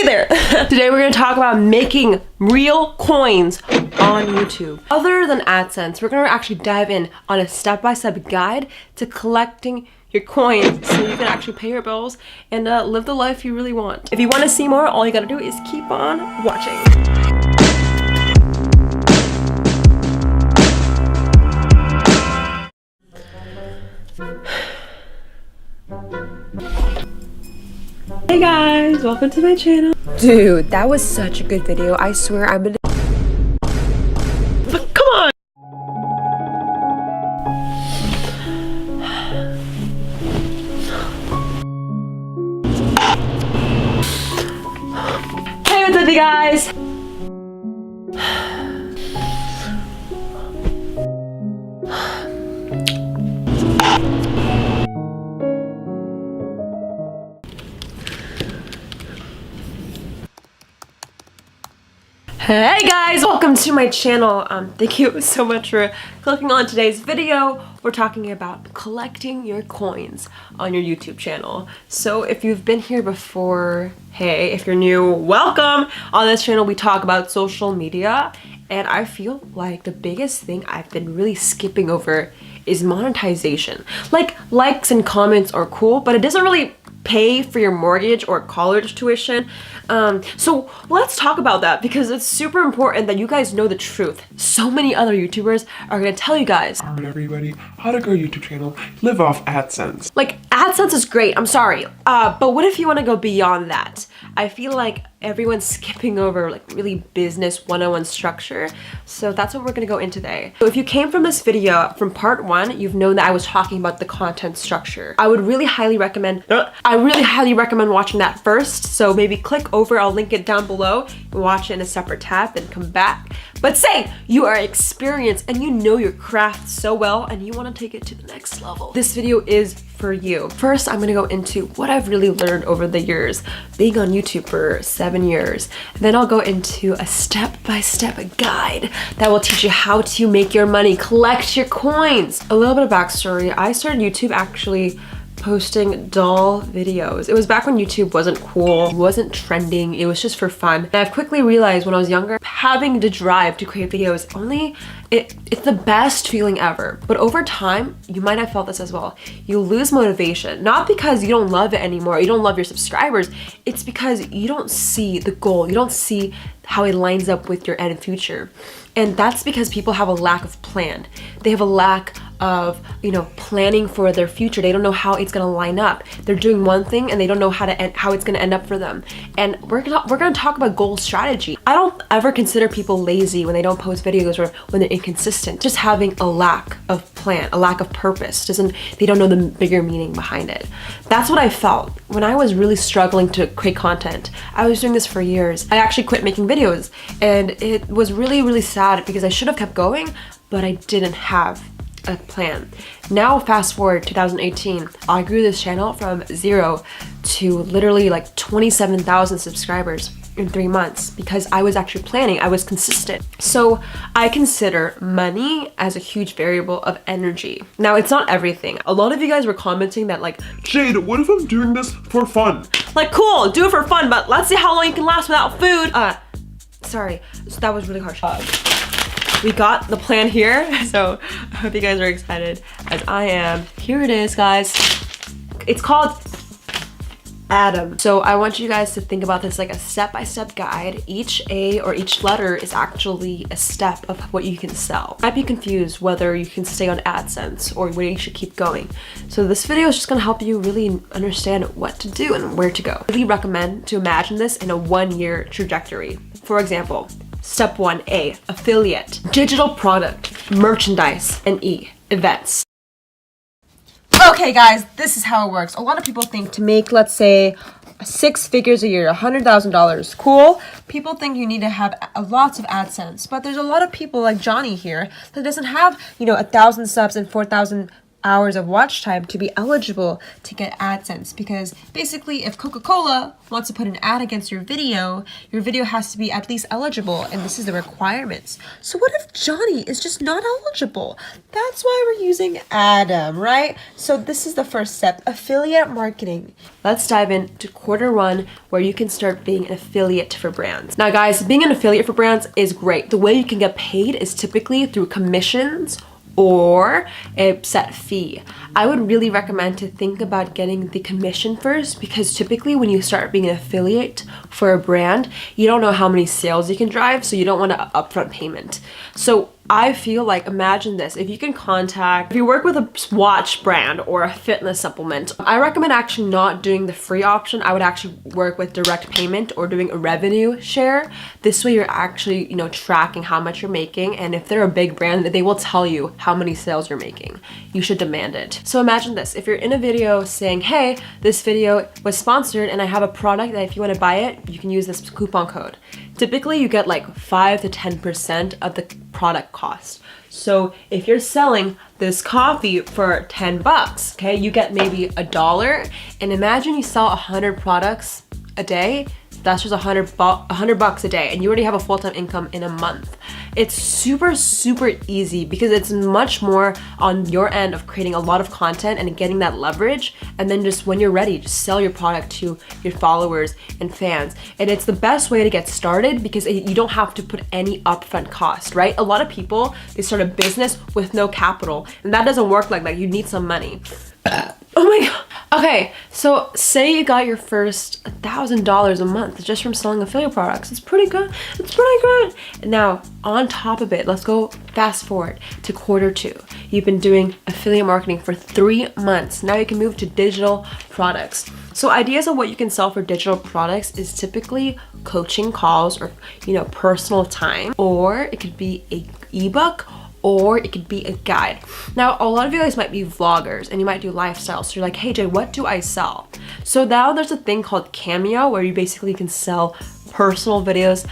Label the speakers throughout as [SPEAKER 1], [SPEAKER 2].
[SPEAKER 1] there. Today we're going to talk about making real coins on YouTube. Other than AdSense, we're going to actually dive in on a step-by-step guide to collecting your coins so you can actually pay your bills and live the life you really want. If you want to see more, all you gotta do is keep on watching. Hey guys, welcome to my channel. Dude, that was such a good video. I swear I'm gonna... But come on! Hey, what's up you guys? Hey guys, welcome to my channel. Thank you so much for clicking on today's video. We're talking about collecting your coins on your YouTube channel. So if you've been here before, hey, if you're new, welcome. On this channel we talk about social media, and I feel like the biggest thing I've been really skipping over is monetization. Like, likes and comments are cool, but it doesn't really pay for your mortgage or college tuition. So let's talk about that because it's super important that you guys know the truth. So many other YouTubers are gonna tell you guys,
[SPEAKER 2] alright everybody, how to grow a YouTube channel, live off AdSense.
[SPEAKER 1] Like, AdSense is great, I'm sorry. But what if you wanna go beyond that? I feel like everyone's skipping over like really business 101 structure. So that's what we're gonna go in today. So if you came from this video from part 1, you've known that I was talking about the content structure. I really highly recommend watching that first. So maybe click over, I'll link it down below, watch it in a separate tab, then come back. But say you are experienced and you know your craft so well and you wanna take it to the next level. This video is for you. First, I'm gonna go into what I've really learned over the years, being on YouTube for 7 years. Then I'll go into a step-by-step guide that will teach you how to make your money, collect your coins. A little bit of backstory, I started YouTube actually posting doll videos. It was back when YouTube wasn't cool, wasn't trending, it was just for fun. And I've quickly realized when I was younger, having the drive to create videos, it's the best feeling ever. But over time, you might have felt this as well. You lose motivation, not because you don't love it anymore, you don't love your subscribers, it's because you don't see the goal, you don't see how it lines up with your end future. And that's because people have a lack of plan. They have a lack of, planning for their future. They don't know how it's gonna line up. They're doing one thing and they don't know how it's gonna end up for them. And we're gonna talk about goal strategy. I don't ever consider people lazy when they don't post videos or when they're inconsistent. Just having a lack of plan, a lack of purpose. They don't know the bigger meaning behind it. That's what I felt when I was really struggling to create content. I was doing this for years. I actually quit making videos and it was really, really sad because I should have kept going, but I didn't have a plan. Now fast forward 2018, I grew this channel from 0 to literally like 27,000 subscribers in 3 months because I was actually planning, I was consistent. So I consider money as a huge variable of energy. Now it's not everything. A lot of you guys were commenting that like,
[SPEAKER 2] Jade, what if I'm doing this for fun?
[SPEAKER 1] Like, cool, do it for fun, but let's see how long you can last without food. Sorry, so that was really harsh. We got the plan here, so I hope you guys are excited as I am. Here it is, guys. It's called Adam. So I want you guys to think about this like a step-by-step guide. Each A or each letter is actually a step of what you can sell. You might be confused whether you can stay on AdSense or where you should keep going. So this video is just gonna help you really understand what to do and where to go. I really recommend to imagine this in a 1-year trajectory. For example, Step 1A, affiliate, digital product, merchandise, and E, events. Okay guys, this is how it works. A lot of people think to make, let's say, 6 figures a year, $100,000, cool. People think you need to have lots of AdSense, but there's a lot of people like Johnny here that doesn't have, 1,000 subs and 4,000 hours of watch time to be eligible to get AdSense, because basically if Coca-Cola wants to put an ad against your video has to be at least eligible, and this is the requirements. So what if Johnny is just not eligible? That's why we're using Adam, right? So this is the first step, affiliate marketing. Let's dive into quarter one, where you can start being an affiliate for brands. Now guys, being an affiliate for brands is great. The way you can get paid is typically through commissions or a set fee. I would really recommend to think about getting the commission first, because typically when you start being an affiliate for a brand, you don't know how many sales you can drive, so you don't want an upfront payment. So I feel like, imagine this, if you work with a watch brand or a fitness supplement, I recommend actually not doing the free option. I would actually work with direct payment or doing a revenue share. This way you're actually, tracking how much you're making, and if they're a big brand, they will tell you how many sales you're making. You should demand it. So imagine this, if you're in a video saying, hey, this video was sponsored and I have a product that if you want to buy it, you can use this coupon code. Typically you get like 5 to 10% of the product cost. So if you're selling this coffee for 10 bucks, okay, you get maybe $1, and imagine you sell 100 products a day. That's just $100 a day, and you already have a full-time income in a month. It's super, super easy because it's much more on your end of creating a lot of content and getting that leverage, and then just when you're ready, just sell your product to your followers and fans. And it's the best way to get started because you don't have to put any upfront cost, right? A lot of people, they start a business with no capital, and that doesn't work like that. You need some money. Oh my god. Okay, so say you got your first $1,000 a month just from selling affiliate products. It's pretty good. It's pretty good. Now, on top of it, let's go fast forward to quarter two. You've been doing affiliate marketing for 3 months. Now you can move to digital products. So ideas of what you can sell for digital products is typically coaching calls or, personal time, or it could be an ebook, or it could be a guide. Now, a lot of you guys might be vloggers and you might do lifestyle. So you're like, hey Jay, what do I sell? So now there's a thing called Cameo where you basically can sell personal videos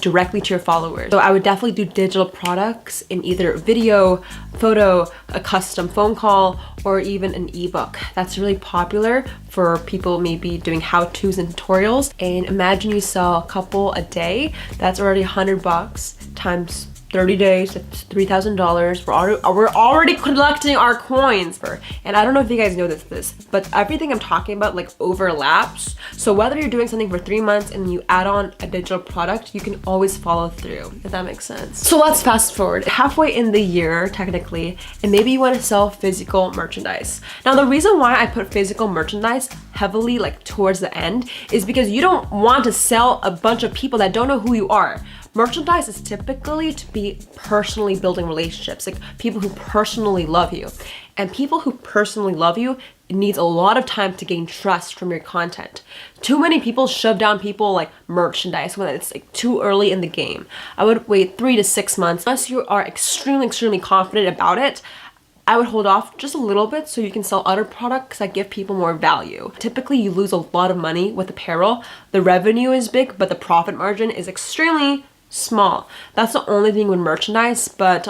[SPEAKER 1] directly to your followers. So I would definitely do digital products in either video, photo, a custom phone call, or even an ebook. That's really popular for people maybe doing how-tos and tutorials. And imagine you sell a couple a day. That's already $100 times 30 days, that's $3,000. We're already collecting our coins. And I don't know if you guys know this, but everything I'm talking about like overlaps. So whether you're doing something for 3 months and you add on a digital product, you can always follow through, if that makes sense. So let's fast forward halfway in the year, technically, and maybe you want to sell physical merchandise. Now, the reason why I put physical merchandise heavily like towards the end is because you don't want to sell a bunch of people that don't know who you are. Merchandise is typically to be personally building relationships, like people who personally love you. And people who personally love you, it needs a lot of time to gain trust from your content. Too many people shove down people like merchandise when it's like too early in the game. I would wait 3 to 6 months. Unless you are extremely, extremely confident about it, I would hold off just a little bit so you can sell other products that give people more value. Typically, you lose a lot of money with apparel. The revenue is big, but the profit margin is extremely small. That's the only thing with merchandise, but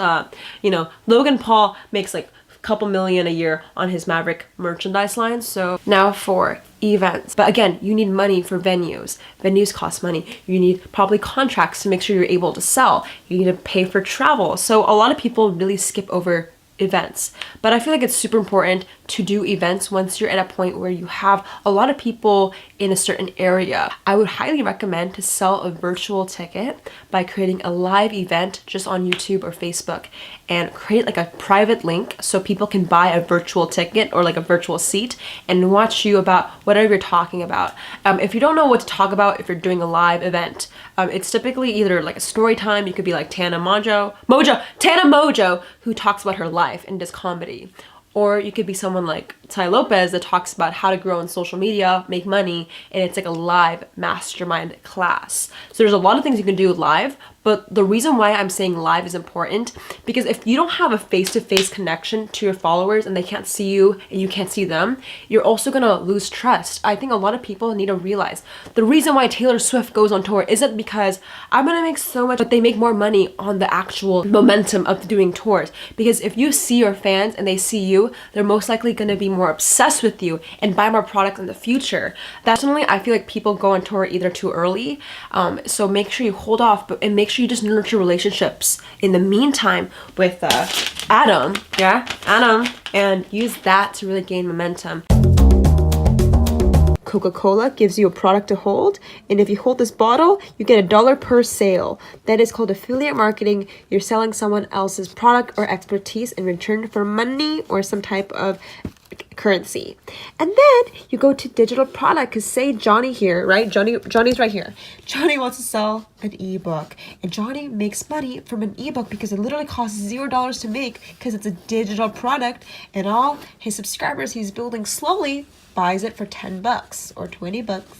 [SPEAKER 1] Logan Paul makes like a couple million a year on his Maverick merchandise line. So now for events. But again, you need money for venues. Venues cost money. You need probably contracts to make sure you're able to sell. You need to pay for travel. So a lot of people really skip over events, but I feel like it's super important to do events once you're at a point where you have a lot of people in a certain area. I would highly recommend to sell a virtual ticket by creating a live event just on YouTube or Facebook and create like a private link so people can buy a virtual ticket or like a virtual seat and watch you about whatever you're talking about. If you don't know what to talk about, if you're doing a live event, it's typically either like a story time. You could be like Tana Mojo, who talks about her life and does comedy. Or you could be someone like Tai Lopez that talks about how to grow on social media, make money, and it's like a live mastermind class. So there's a lot of things you can do live, but the reason why I'm saying live is important because if you don't have a face-to-face connection to your followers and they can't see you and you can't see them, you're also gonna lose trust. I think a lot of people need to realize the reason why Taylor Swift goes on tour isn't because I'm gonna make so much, but they make more money on the actual momentum of doing tours. Because if you see your fans and they see you, they're most likely gonna be more obsessed with you and buy more products in the future. Definitely, I feel like people go on tour either too early, so make sure you hold off, and make sure you just nurture relationships in the meantime with Adam, and use that to really gain momentum. Coca-Cola gives you a product to hold, and if you hold this bottle, you get $1 per sale. That is called affiliate marketing. You're selling someone else's product or expertise in return for money or some type of currency. And then you go to digital product, because say Johnny here, right? Johnny's right here. Johnny wants to sell an ebook, and Johnny makes money from an ebook because it literally costs $0 to make because it's a digital product, and all his subscribers he's building slowly buys it for 10 bucks or 20 bucks.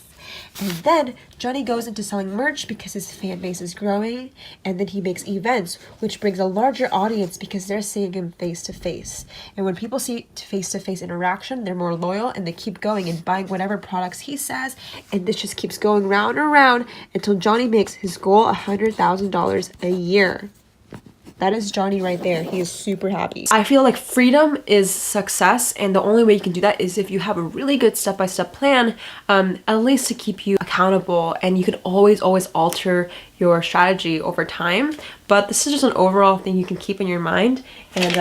[SPEAKER 1] And then Johnny goes into selling merch because his fan base is growing, and then he makes events, which brings a larger audience because they're seeing him face to face. And when people see face to face interaction, they're more loyal and they keep going and buying whatever products he says, and this just keeps going round and round until Johnny makes his goal $100,000 a year. That is Johnny right there. He is super happy. I feel like freedom is success, and the only way you can do that is if you have a really good step-by-step plan, at least to keep you accountable, and you can always alter your strategy over time. But this is just an overall thing you can keep in your mind, and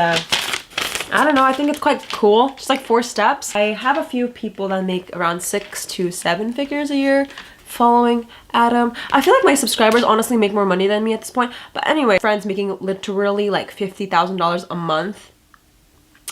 [SPEAKER 1] I don't know, I think it's quite cool. Just like 4 steps. I have a few people that make around 6 to 7 figures a year following Adam. I feel like my subscribers honestly make more money than me at this point. But anyway, friends making literally like $50,000 a month.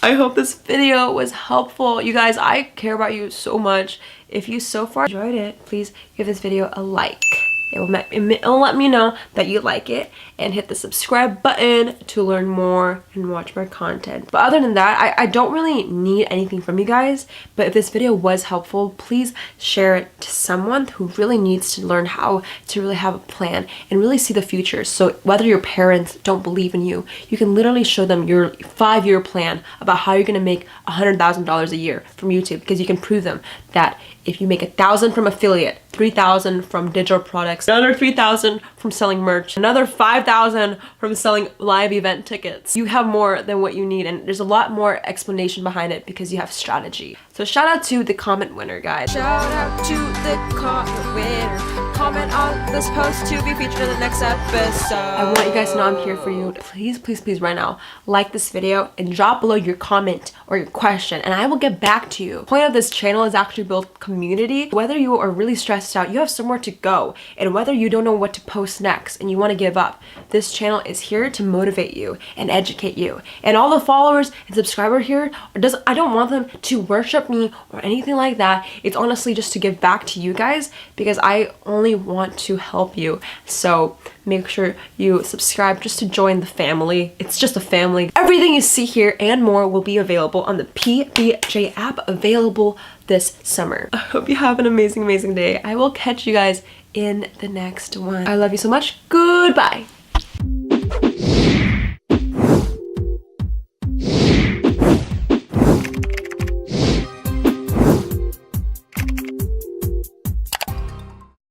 [SPEAKER 1] I hope this video was helpful. You guys, I care about you so much. If you so far enjoyed it, please give this video a like. It'll let me know that you like it, and hit the subscribe button to learn more and watch more content. But other than that, I don't really need anything from you guys, but if this video was helpful, please share it to someone who really needs to learn how to really have a plan and really see the future. So whether your parents don't believe in you, you can literally show them your 5-year plan about how you're gonna make $100,000 a year from YouTube, because you can prove them that if you make $1,000 from affiliate, $3,000 from digital products, another $3,000 from selling merch, another $5,000 from selling live event tickets, you have more than what you need, and there's a lot more explanation behind it because you have strategy. So shout out to the comment winner, guys. Shout out to the comment winner. Comment on this post to be featured in the next episode. I want you guys to know I'm here for you. Please right now, like this video and drop below your comment or your question, and I will get back to you. The point of this channel is actually build community. Whether you are really stressed out, you have somewhere to go, and whether you don't know what to post next and you want to give up, this channel is here to motivate you and educate you. And all the followers and subscribers here, I don't want them to worship me or anything like that. It's honestly just to give back to you guys, because I only want to help you. So make sure you subscribe just to join the family. It's just a family. Everything you see here and more will be available on the PBJ app, available this summer. I hope you have an amazing day. I will catch you guys in the next one. I love you so much. Goodbye.